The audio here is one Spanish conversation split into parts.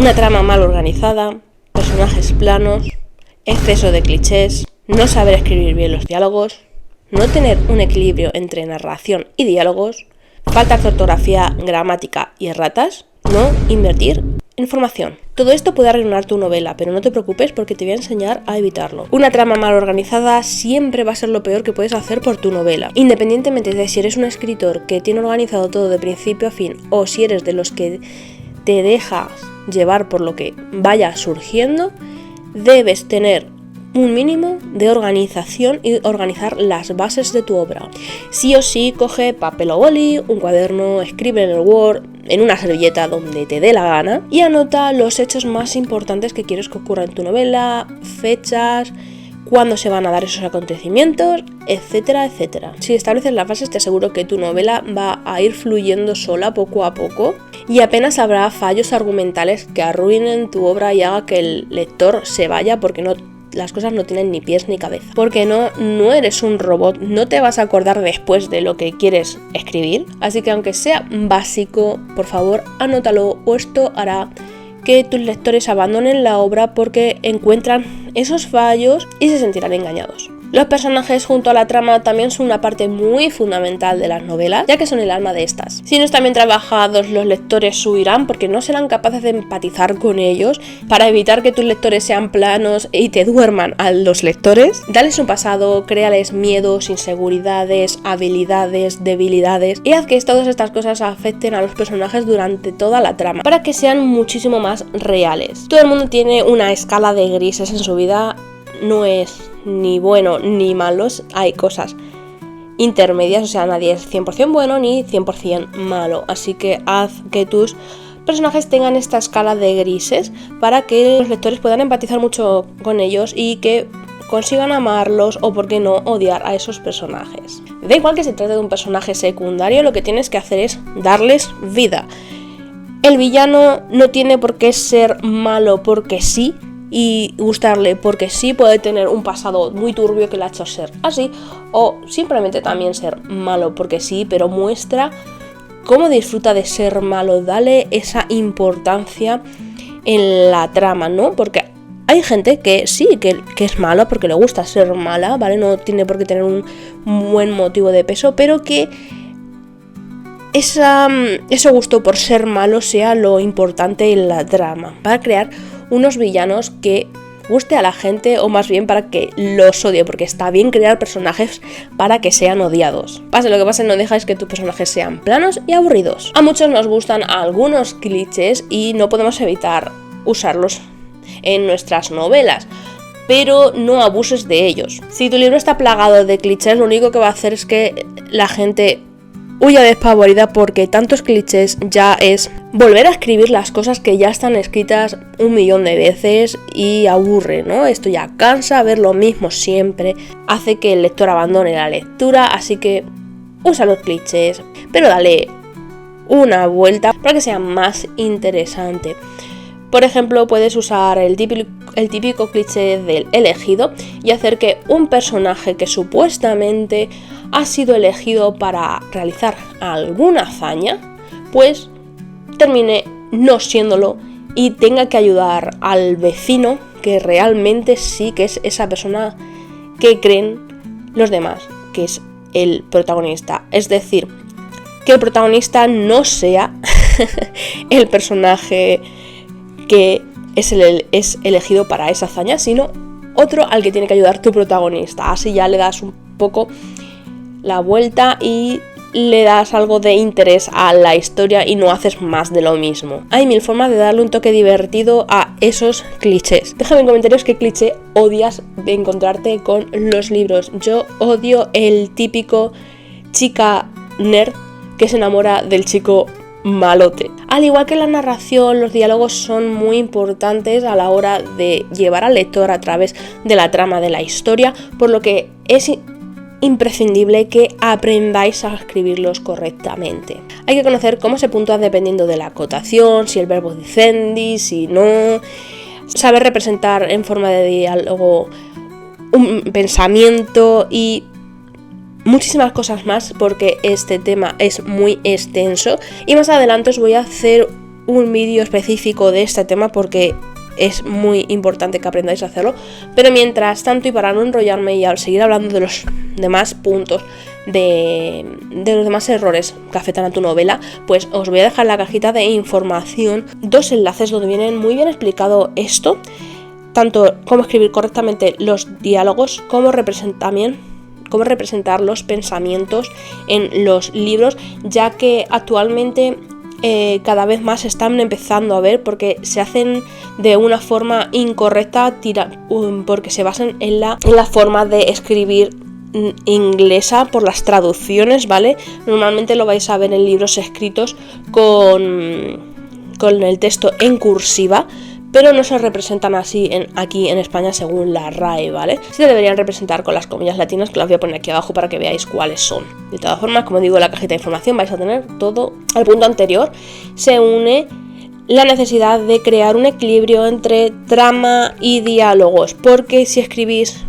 Una trama mal organizada, personajes planos, exceso de clichés, no saber escribir bien los diálogos, no tener un equilibrio entre narración y diálogos, falta de ortografía, gramática y erratas, no invertir en formación. Todo esto puede arruinar tu novela, pero no te preocupes porque te voy a enseñar a evitarlo. Una trama mal organizada siempre va a ser lo peor que puedes hacer por tu novela. Independientemente de si eres un escritor que tiene organizado todo de principio a fin o si eres de los que te dejas llevar por lo que vaya surgiendo, debes tener un mínimo de organización y organizar las bases de tu obra. Sí o sí, coge papel o boli, un cuaderno, escribe en el Word, en una servilleta donde te dé la gana y anota los hechos más importantes que quieres que ocurran en tu novela, fechas, cuándo se van a dar esos acontecimientos, etcétera, etcétera. Si estableces las bases, te aseguro que tu novela va a ir fluyendo sola poco a poco y apenas habrá fallos argumentales que arruinen tu obra y haga que el lector se vaya porque las cosas no tienen ni pies ni cabeza. Porque no eres un robot, no te vas a acordar después de lo que quieres escribir. Así que aunque sea básico, por favor, anótalo o esto hará que tus lectores abandonen la obra porque encuentran esos fallos y se sentirán engañados. Los personajes junto a la trama también son una parte muy fundamental de las novelas, ya que son el alma de estas. Si no están bien trabajados, los lectores huirán porque no serán capaces de empatizar con ellos. Para evitar que tus lectores sean planos y te duerman a los lectores, dales un pasado, créales miedos, inseguridades, habilidades, debilidades y haz que todas estas cosas afecten a los personajes durante toda la trama para que sean muchísimo más reales. Todo el mundo tiene una escala de grises en su vida, no es ni bueno ni malos, hay cosas intermedias, o sea, nadie es 100% bueno ni 100% malo, así que haz que tus personajes tengan esta escala de grises para que los lectores puedan empatizar mucho con ellos y que consigan amarlos o, por qué no, odiar a esos personajes. Da igual que se trate de un personaje secundario, lo que tienes que hacer es darles vida. El villano no tiene por qué ser malo porque sí, y gustarle porque sí, puede tener un pasado muy turbio que le ha hecho ser así, o simplemente también ser malo porque sí, pero muestra cómo disfruta de ser malo, dale esa importancia en la trama, ¿no? Porque hay gente que sí, que es mala porque le gusta ser mala, ¿vale? No tiene por qué tener un buen motivo de peso, pero que ese gusto por ser malo sea lo importante en la trama, para crear unos villanos que guste a la gente, o más bien para que los odie, porque está bien crear personajes para que sean odiados. Pase lo que pase, no dejáis que tus personajes sean planos y aburridos. A muchos nos gustan algunos clichés y no podemos evitar usarlos en nuestras novelas, pero no abuses de ellos. Si tu libro está plagado de clichés, lo único que va a hacer es que la gente huya despavorida, porque tantos clichés ya es volver a escribir las cosas que ya están escritas 1.000.000 de veces y aburre, ¿no? Esto ya cansa, ver lo mismo siempre, hace que el lector abandone la lectura, así que usa los clichés, pero dale una vuelta para que sea más interesante. Por ejemplo, puedes usar el típico cliché del elegido y hacer que un personaje que supuestamente ha sido elegido para realizar alguna hazaña, pues termine no siéndolo y tenga que ayudar al vecino que realmente sí que es esa persona que creen los demás, que es el protagonista. Es decir, que el protagonista no sea el personaje que es elegido para esa hazaña, sino otro al que tiene que ayudar tu protagonista. Así ya le das un poco la vuelta y le das algo de interés a la historia y no haces más de lo mismo. Hay 1000 formas de darle un toque divertido a esos clichés. Déjame en comentarios qué cliché odias de encontrarte con los libros. Yo odio el típico chica nerd que se enamora del chico malote. Al igual que la narración, los diálogos son muy importantes a la hora de llevar al lector a través de la trama de la historia, por lo que es imprescindible que aprendáis a escribirlos correctamente. Hay que conocer cómo se puntúa dependiendo de la acotación, si el verbo dicendi, si no, saber representar en forma de diálogo un pensamiento y muchísimas cosas más, porque este tema es muy extenso y más adelante os voy a hacer un vídeo específico de este tema porque es muy importante que aprendáis a hacerlo, pero mientras tanto, y para no enrollarme y al seguir hablando de los demás puntos, de los demás errores que afectan a tu novela, pues os voy a dejar en la cajita de información 2 enlaces donde vienen muy bien explicado esto, tanto cómo escribir correctamente los diálogos, cómo representar los pensamientos en los libros, ya que actualmente cada vez más se están empezando a ver porque se hacen de una forma incorrecta porque se basan en la forma de escribir inglesa por las traducciones, ¿vale? Normalmente lo vais a ver en libros escritos con el texto en cursiva, pero no se representan así aquí en España según la RAE, ¿vale? Se deberían representar con las comillas latinas, que las voy a poner aquí abajo para que veáis cuáles son. De todas formas, como digo, en la cajita de información vais a tener todo. Al punto anterior se une la necesidad de crear un equilibrio entre trama y diálogos, porque si escribís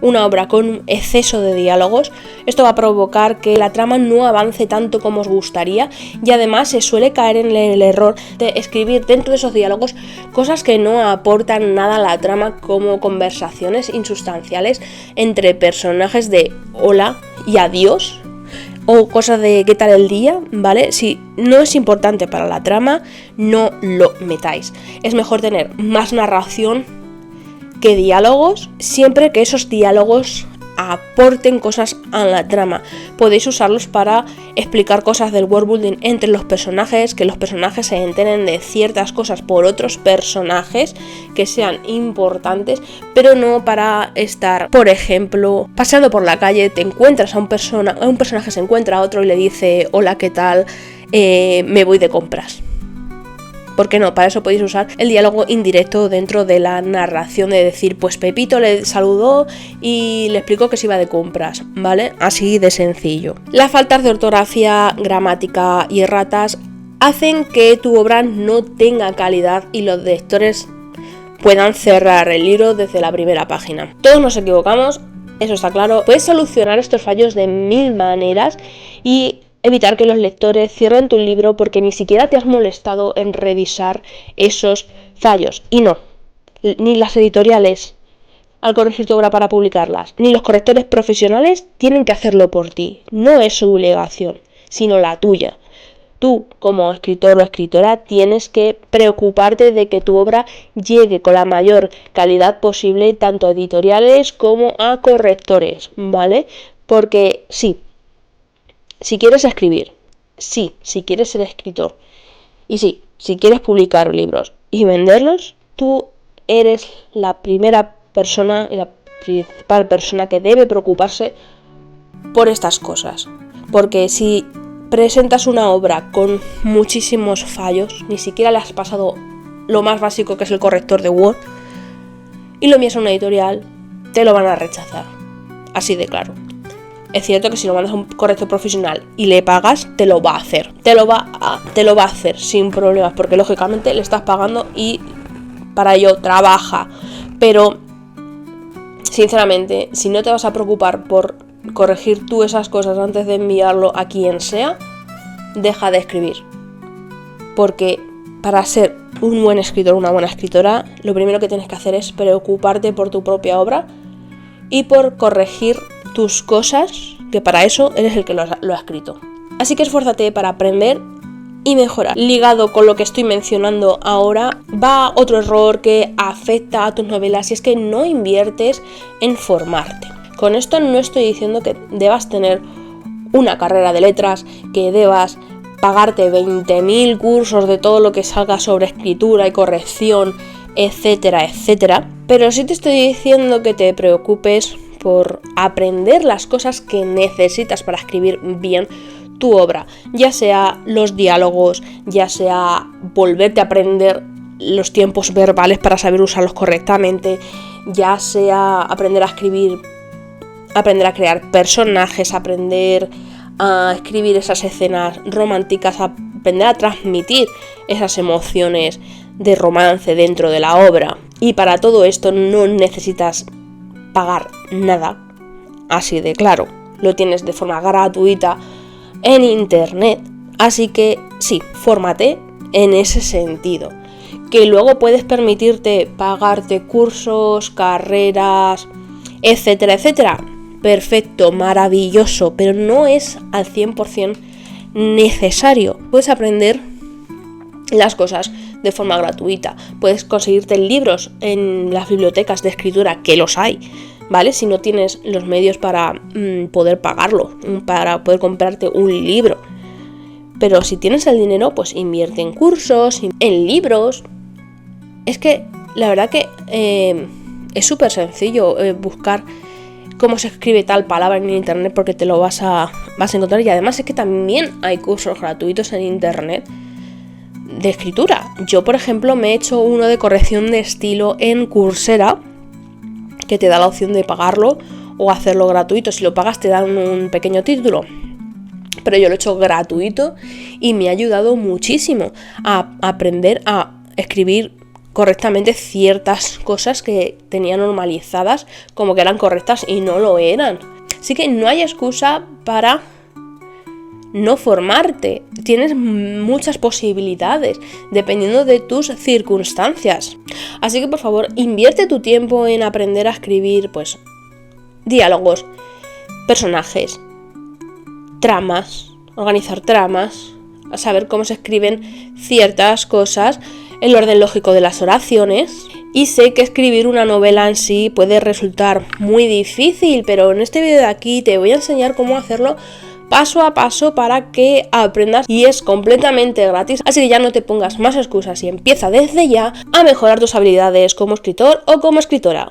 una obra con exceso de diálogos, esto va a provocar que la trama no avance tanto como os gustaría, y además se suele caer en el error de escribir dentro de esos diálogos cosas que no aportan nada a la trama, como conversaciones insustanciales entre personajes de hola y adiós, o cosas de qué tal el día, ¿vale? Si no es importante para la trama, no lo metáis. Es mejor tener más narración que diálogos, siempre que esos diálogos aporten cosas a la trama. Podéis usarlos para explicar cosas del worldbuilding entre los personajes, que los personajes se enteren de ciertas cosas por otros personajes que sean importantes, pero no para estar, por ejemplo, paseando por la calle, te encuentras a un personaje se encuentra a otro y le dice hola, ¿qué tal? Me voy de compras. ¿Por qué no? Para eso podéis usar el diálogo indirecto dentro de la narración, de decir, pues Pepito le saludó y le explicó que se iba de compras, ¿vale? Así de sencillo. Las faltas de ortografía, gramática y erratas hacen que tu obra no tenga calidad y los lectores puedan cerrar el libro desde la primera página. Todos nos equivocamos, eso está claro. Puedes solucionar estos fallos de 1000 maneras y evitar que los lectores cierren tu libro porque ni siquiera te has molestado en revisar esos fallos. Y no, ni las editoriales al corregir tu obra para publicarlas, ni los correctores profesionales tienen que hacerlo por ti. No es su obligación, sino la tuya. Tú, como escritor o escritora, tienes que preocuparte de que tu obra llegue con la mayor calidad posible, tanto a editoriales como a correctores, ¿vale? Porque sí, si quieres escribir, sí, si quieres ser escritor, y sí, si quieres publicar libros y venderlos, tú eres la primera persona y la principal persona que debe preocuparse por estas cosas. Porque si presentas una obra con muchísimos fallos, ni siquiera le has pasado lo más básico, que es el corrector de Word, y lo envías a una editorial, te lo van a rechazar. Así de claro. Es cierto que si lo mandas a un corrector profesional y le pagas, te lo va a hacer. Te lo va a hacer sin problemas, porque lógicamente le estás pagando y para ello trabaja. Pero, sinceramente, si no te vas a preocupar por corregir tú esas cosas antes de enviarlo a quien sea, deja de escribir. Porque para ser un buen escritor, una buena escritora, lo primero que tienes que hacer es preocuparte por tu propia obra y por corregir tus cosas, que para eso eres el que lo ha escrito. Así que esfuérzate para aprender y mejorar. Ligado con lo que estoy mencionando ahora, va otro error que afecta a tus novelas, y es que no inviertes en formarte. Con esto no estoy diciendo que debas tener una carrera de letras, que debas pagarte 20.000 cursos de todo lo que salga sobre escritura y corrección, etcétera, etcétera. Pero sí te estoy diciendo que te preocupes por aprender las cosas que necesitas para escribir bien tu obra, ya sea los diálogos, ya sea volverte a aprender los tiempos verbales para saber usarlos correctamente, ya sea aprender a escribir, aprender a crear personajes, aprender a escribir esas escenas románticas, aprender a transmitir esas emociones de romance dentro de la obra. Y para todo esto no necesitas pagar nada, así de claro, lo tienes de forma gratuita en internet. Así que sí, fórmate, en ese sentido. Que luego puedes permitirte pagarte cursos, carreras, etcétera, etcétera. Perfecto, maravilloso, pero no es al 100% necesario. Puedes aprender las cosas de forma gratuita. Puedes conseguirte libros en las bibliotecas de escritura, que los hay, ¿vale? Si no tienes los medios para poder pagarlo, para poder comprarte un libro. Pero si tienes el dinero, pues invierte en cursos, en libros. Es que la verdad que es súper sencillo buscar cómo se escribe tal palabra en internet, porque te lo vas a encontrar. Y además es que también hay cursos gratuitos en internet de escritura. Yo, por ejemplo, me he hecho uno de corrección de estilo en Coursera, que te da la opción de pagarlo o hacerlo gratuito. Si lo pagas te dan un pequeño título, pero yo lo he hecho gratuito y me ha ayudado muchísimo a aprender a escribir correctamente ciertas cosas que tenía normalizadas como que eran correctas y no lo eran. Así que no hay excusa para no formarte. Tienes muchas posibilidades dependiendo de tus circunstancias. Así que por favor, invierte tu tiempo en aprender a escribir, pues, diálogos, personajes, tramas, organizar tramas, a saber cómo se escriben ciertas cosas, el orden lógico de las oraciones. Y sé que escribir una novela en sí puede resultar muy difícil, pero en este vídeo de aquí te voy a enseñar cómo hacerlo paso a paso para que aprendas, y es completamente gratis, así que ya no te pongas más excusas y empieza desde ya a mejorar tus habilidades como escritor o como escritora.